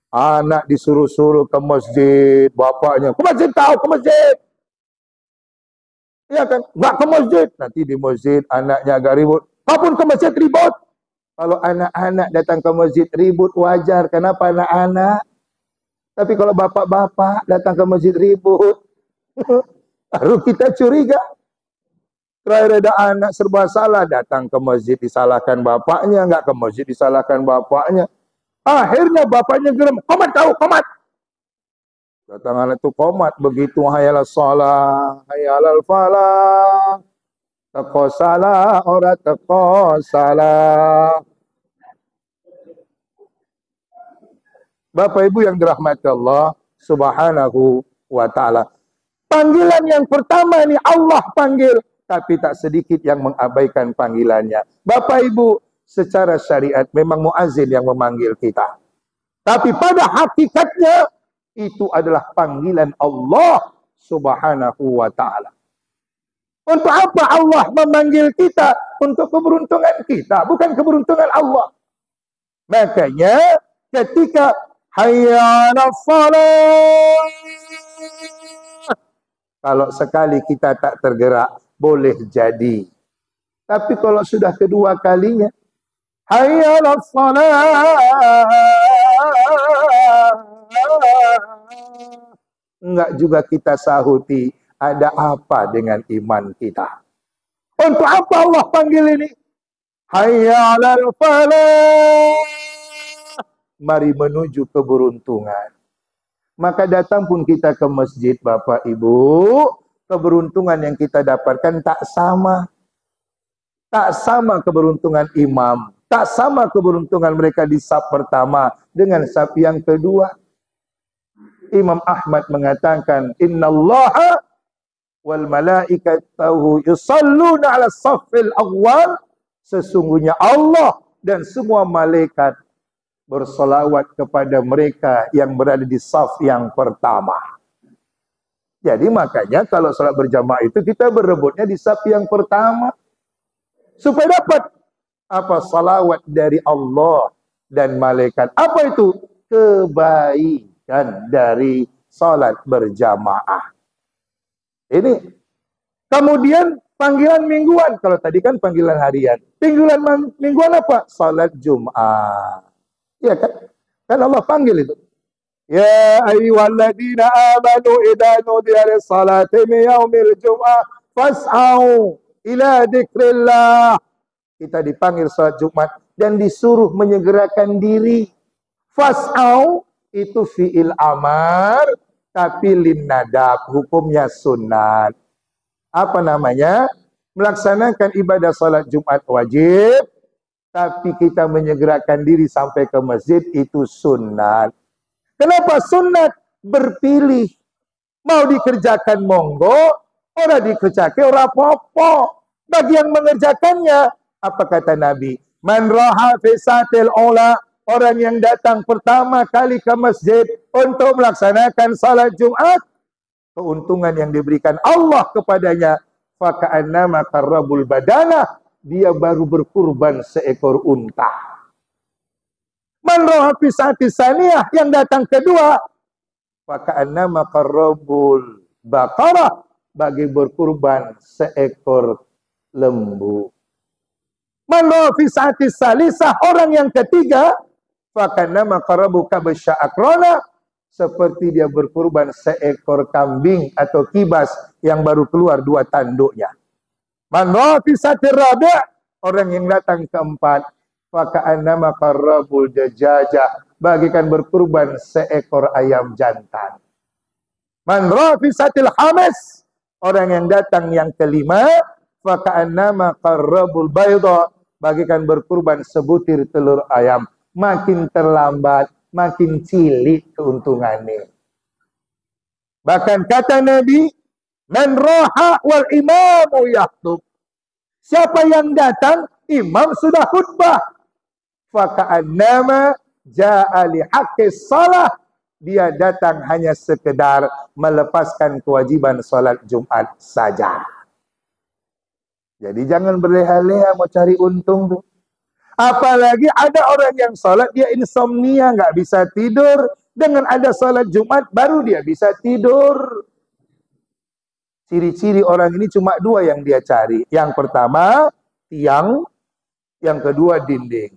Anak disuruh-suruh ke masjid, bapaknya, ke masjid tahu, ke masjid. Ya kan, enggak ke masjid. Nanti di masjid anaknya agak ribut. Kau pun ke masjid ribut. Kalau anak-anak datang ke masjid ribut wajar. Kenapa anak-anak? Tapi kalau bapak-bapak datang ke masjid ribut, baru kita curiga. Terakhir ada anak serba salah, datang ke masjid disalahkan bapaknya, enggak ke masjid disalahkan bapaknya. Akhirnya bapaknya geram, komat kau, komat. Datang anak itu komat, begitu hayal salah, hayal falah. Teko salah, ora teko salah. Bapak Ibu yang dirahmati Allah Subhanahu wa taala. Panggilan yang pertama ini Allah panggil, tapi tak sedikit yang mengabaikan panggilannya. Bapak Ibu, secara syariat memang muazin yang memanggil kita. Tapi pada hakikatnya itu adalah panggilan Allah Subhanahu wa taala. Untuk apa Allah memanggil kita? Untuk keberuntungan kita, bukan keberuntungan Allah. Makanya ketika hayya 'alas shalah, kalau sekali kita tak tergerak, boleh jadi. Tapi kalau sudah kedua kalinya, hayya 'alas shalah, enggak juga kita sahuti ada apa dengan iman kita. Untuk apa Allah panggil ini? Hayya 'alal falah. Mari menuju keberuntungan. Maka datang pun kita ke masjid, Bapak Ibu, keberuntungan yang kita dapatkan tak sama. Tak sama keberuntungan imam, tak sama keberuntungan mereka di saf pertama dengan saf yang kedua. Imam Ahmad mengatakan, innallaha wal malaikatahu yusalluna 'ala saffil awwal. Sesungguhnya Allah dan semua malaikat bersolawat kepada mereka yang berada di saf yang pertama. Jadi makanya kalau salat berjamaah itu kita berebutnya di saf yang pertama. Supaya dapat apa? Salawat dari Allah dan malaikat. Apa itu? Kebaikan dari salat berjamaah. Ini. Kemudian panggilan mingguan. Kalau tadi kan panggilan harian. Panggilan mingguan apa? Salat Jumat. Ya kan? Kan Allah panggil itu. Ya ayyuhalladzina amanu idza nudiya lis-salati min yaumil jum'ah fas'au ila dzikrillah. Kita dipanggil salat Jumat dan disuruh menyegerakan diri. Fas'au itu fi'il amar tapi lin nadab, hukumnya sunat. Apa namanya? Melaksanakan ibadah salat Jumat wajib, tapi kita menyegerakan diri sampai ke masjid itu sunat. Kenapa sunat? Berpilih. Mau dikerjakan monggo, ora dikerjakan ora apa-apa. Bagi yang mengerjakannya, apa kata Nabi? Man raha fi satil ula, orang yang datang pertama kali ke masjid untuk melaksanakan salat Jumat, keuntungan yang diberikan Allah kepadanya, faka'annama qarrabul badana, dia baru berkurban seekor unta. Man ra'a fi sa'ati saniyah, yang datang kedua, faka'annama qarrabul baqarah, bagi berkurban seekor lembu. Man ra'a fi sa'ati salisah, orang yang ketiga, faka'annama qarrabu kabsya akrona, seperti dia berkurban seekor kambing atau kibas yang baru keluar 2 tanduknya. Man ra'a fi sa'ati rabi', orang yang datang keempat, faka'annama qarrabul dajajah, bagikan berkurban seekor ayam jantan. Man ra'a fi sa'atil khamis, orang yang datang yang kelima, faka'annama qarrabul bayda, bagikan berkurban sebutir telur ayam. Makin terlambat, makin cilik keuntungannya. Bahkan kata Nabi, man raha wal imamu yahtub, siapa yang datang, imam sudah khutbah, faka'annama ja'a li haqqis salah, dia datang hanya sekedar melepaskan kewajiban salat Jumat saja. Jadi jangan berleha-leha mau cari untung tuh. Apalagi ada orang yang salat dia insomnia, nggak bisa tidur. Dengan ada salat Jumat baru dia bisa tidur. Ciri-ciri orang ini cuma 2 yang dia cari. Yang pertama tiang, yang kedua dinding.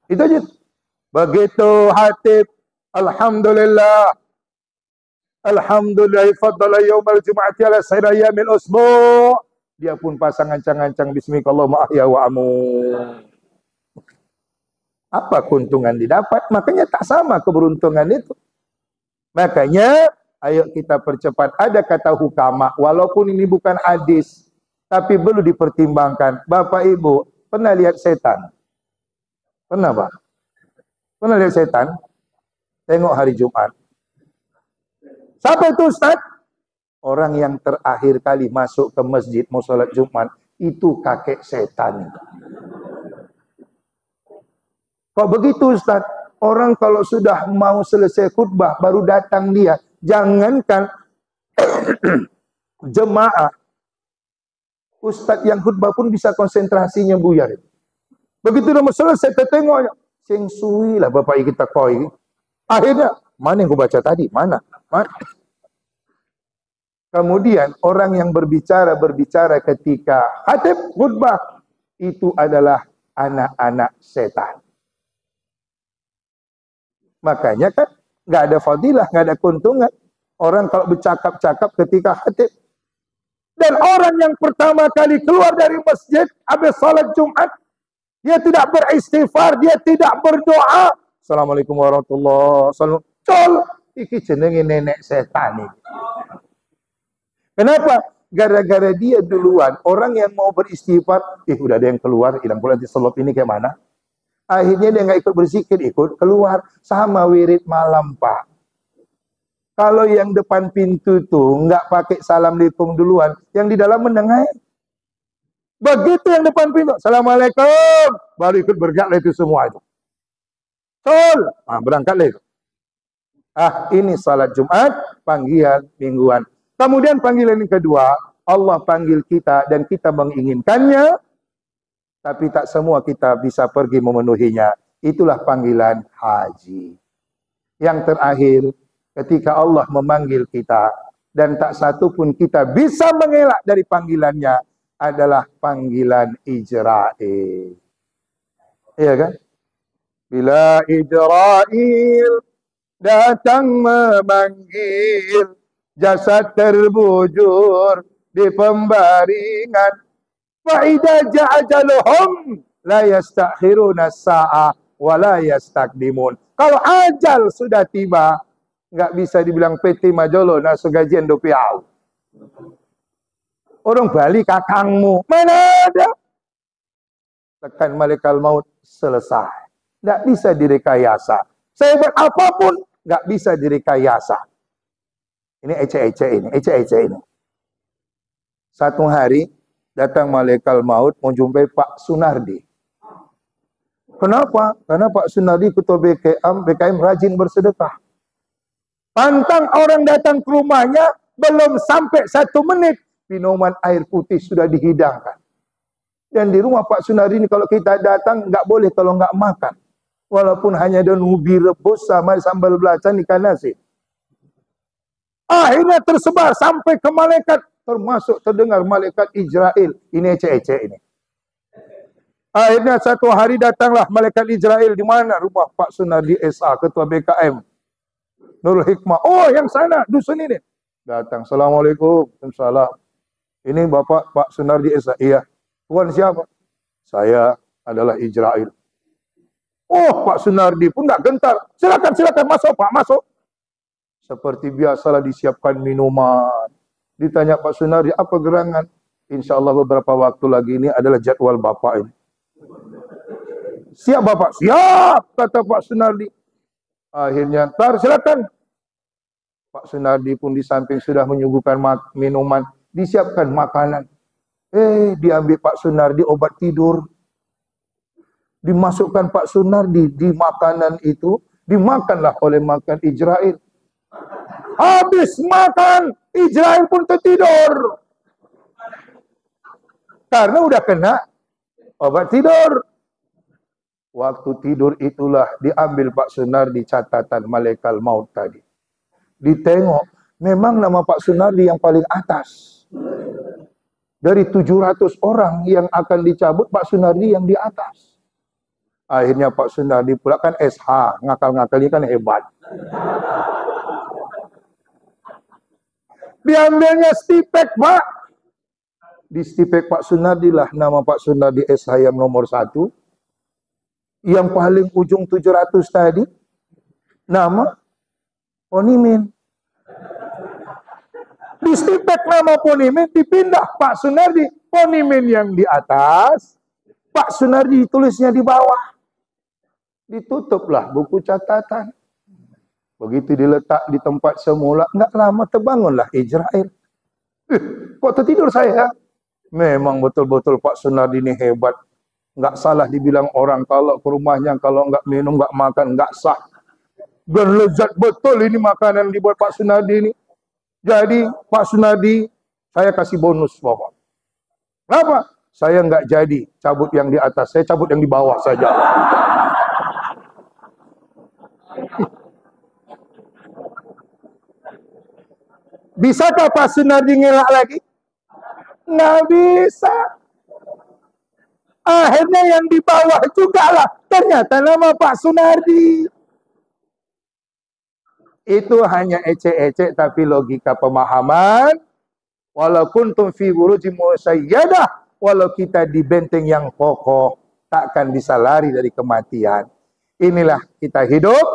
Itu aja. Begitu hatib, alhamdulillah, alhamdulillah faddala yaumal jum'ati ala sayri yamil usbu', dia pun pasang ancang-ancang bismillahirrahmanirrahim ahya wa amun. Apa keuntungan didapat? Makanya tak sama keberuntungan itu. Makanya ayo kita percepat. Ada kata hukama, walaupun ini bukan hadis, tapi perlu dipertimbangkan. Bapak Ibu pernah lihat setan? Pernah Pak? Pernah lihat setan? Tengok hari Jumat. Siapa itu Ustaz? Orang yang terakhir kali masuk ke masjid mau sholat Jumat, itu kakek setan. Kok begitu Ustaz? Orang kalau sudah mau selesai khutbah baru datang dia. Jangankan jemaah, Ustaz yang khutbah pun bisa konsentrasinya buyar. Begitu udah selesai tertengoknya, sing suwi lah bapak kita koi. Akhirnya, mana yang aku baca tadi? Mana? Kemudian orang yang berbicara ketika khatib khutbah itu adalah anak-anak setan. Makanya kan nggak ada fadilah, nggak ada keuntungan. Orang kalau bercakap-cakap ketika khatib. Dan orang yang pertama kali keluar dari masjid habis salat Jumat, dia tidak beristighfar, dia tidak berdoa. Assalamualaikum warahmatullahi wabarakatuh. Col, iki jenenge nenek setan ini. Kenapa? Gara-gara dia duluan. Orang yang mau beristighfar, udah ada yang keluar, hilang pula di selop ini kayak mana? Akhirnya dia nggak ikut berzikir, ikut keluar. Sama wirid malam, Pak. Kalau yang depan pintu tuh nggak pakai assalamualaikum duluan, yang di dalam mendengar. Begitu yang depan pintu, assalamualaikum, baru ikut bergerak itu semua itu. Sol, berangkatlah itu. Ini salat Jumat, panggilan mingguan. Kemudian panggilan yang kedua, Allah panggil kita dan kita menginginkannya, tapi tak semua kita bisa pergi memenuhinya. Itulah panggilan haji. Yang terakhir, ketika Allah memanggil kita dan tak satu pun kita bisa mengelak dari panggilannya, adalah panggilan Ijra'il. Iya kan? Bila Ijra'il datang memanggil, jasad terbujur di pembaringan, fa'idha ja'ajaluhum la yastakhiruna sa'ah wa la yastakdimun. Kalau ajal sudah tiba, nggak bisa dibilang PT Majolo nasu gajian do piau. Orang Bali kakangmu, mana ada? Tekan malaikat maut, selesai. Nggak bisa direkayasa. Sehebat apapun, nggak bisa direkayasa. Ini ece-ece ini. Satu hari, datang malaikat maut mau jumpai Pak Sunardi. Kenapa? Karena Pak Sunardi ketua BKM rajin bersedekah. Pantang orang datang ke rumahnya, belum sampai 1 menit, minuman air putih sudah dihidangkan. Dan di rumah Pak Sunardi ini kalau kita datang nggak boleh kalau nggak makan. Walaupun hanya ada ubi rebus sama sambal belacan ikan nasi. Akhirnya tersebar sampai ke malaikat. Termasuk terdengar malaikat Israel. Ini ecek-ecek ini. Akhirnya satu hari datanglah malaikat Israel. Di mana rumah Pak Sunardi SA, Ketua BKM. Nurul Hikmah. Oh yang sana, dusun ini. Datang. Assalamualaikum. Waalaikumsalam. Ini Bapak Pak Sunardi SA. Iya. Tuan siapa? Saya adalah Israel. Oh, Pak Sunardi pun nggak gentar. Silakan, silakan masuk, Pak, masuk. Seperti biasalah disiapkan minuman. Ditanya Pak Sunardi, apa gerangan? Insya Allah beberapa waktu lagi ini adalah jadwal Bapak ini. Siap Bapak? Siap, kata Pak Sunardi. Akhirnya, ntar silakan. Pak Sunardi pun di samping sudah menyuguhkan minuman, disiapkan makanan. Diambil Pak Sunardi obat tidur. Dimasukkan Pak Sunardi di makanan itu, dimakanlah oleh makan Israel. Habis makan, Israel pun tertidur. Karena udah kena obat tidur. Waktu tidur itulah diambil Pak Sunardi catatan malaikat maut tadi. Ditengok, memang nama Pak Sunardi yang paling atas. Dari 700 orang yang akan dicabut, Pak Sunardi yang di atas. Akhirnya Pak Sunardi pula kan SH, ngakal-ngakalnya kan hebat. Diambilnya stipek, Pak. Di stipek Pak Sunardi lah nama Pak Sunardi SH yang nomor 1. Yang paling ujung 700 tadi, nama Ponimin. Di stipek nama Ponimin dipindah Pak Sunardi. Ponimin yang di atas, Pak Sunardi tulisnya di bawah. Ditutuplah buku catatan. Begitu diletak di tempat semula, nggak lama terbangunlah Israel. Kok tertidur saya? Memang betul-betul Pak Sunardi ini hebat. Nggak salah dibilang orang kalau ke rumahnya, kalau nggak minum, nggak makan, nggak sah. Dan lezat betul ini makanan dibuat Pak Sunardi ini. Jadi Pak Sunardi, saya kasih bonus Bapak. Kenapa? Saya nggak jadi cabut yang di atas, saya cabut yang di bawah saja. Bisakah Pak Sunardi ngelak lagi? Nggak bisa. Akhirnya yang di bawah juga lah. Ternyata nama Pak Sunardi. Itu hanya ecek-ecek tapi logika pemahaman. Walau kuntum fi burujim musayyadah, walau kita di benteng yang kokoh, takkan bisa lari dari kematian. Inilah kita hidup,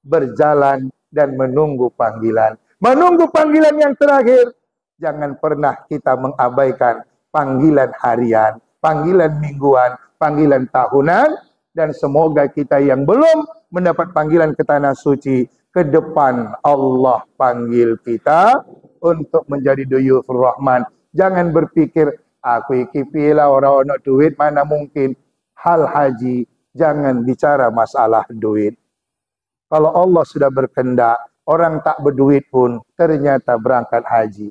berjalan dan menunggu panggilan. Menunggu panggilan yang terakhir. Jangan pernah kita mengabaikan panggilan harian, panggilan mingguan, panggilan tahunan. Dan semoga kita yang belum mendapat panggilan ke tanah suci, ke depan Allah panggil kita untuk menjadi duyufur rahman. Jangan berpikir, aku iki pilah orang ono duit, mana mungkin. Hal haji, jangan bicara masalah duit. Kalau Allah sudah berkehendak, orang tak berduit pun ternyata berangkat haji.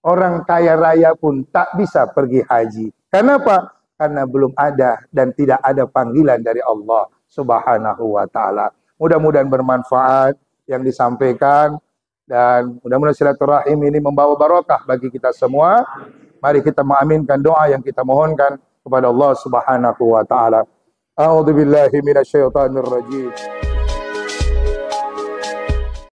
Orang kaya raya pun tak bisa pergi haji. Kenapa? Karena belum ada dan tidak ada panggilan dari Allah Subhanahu wa ta'ala. Mudah-mudahan bermanfaat yang disampaikan. Dan mudah-mudahan silaturahim ini membawa barokah bagi kita semua. Mari kita mengaminkan doa yang kita mohonkan kepada Allah Subhanahu wa ta'ala. A'udzu billahi minasyaitonir rajim.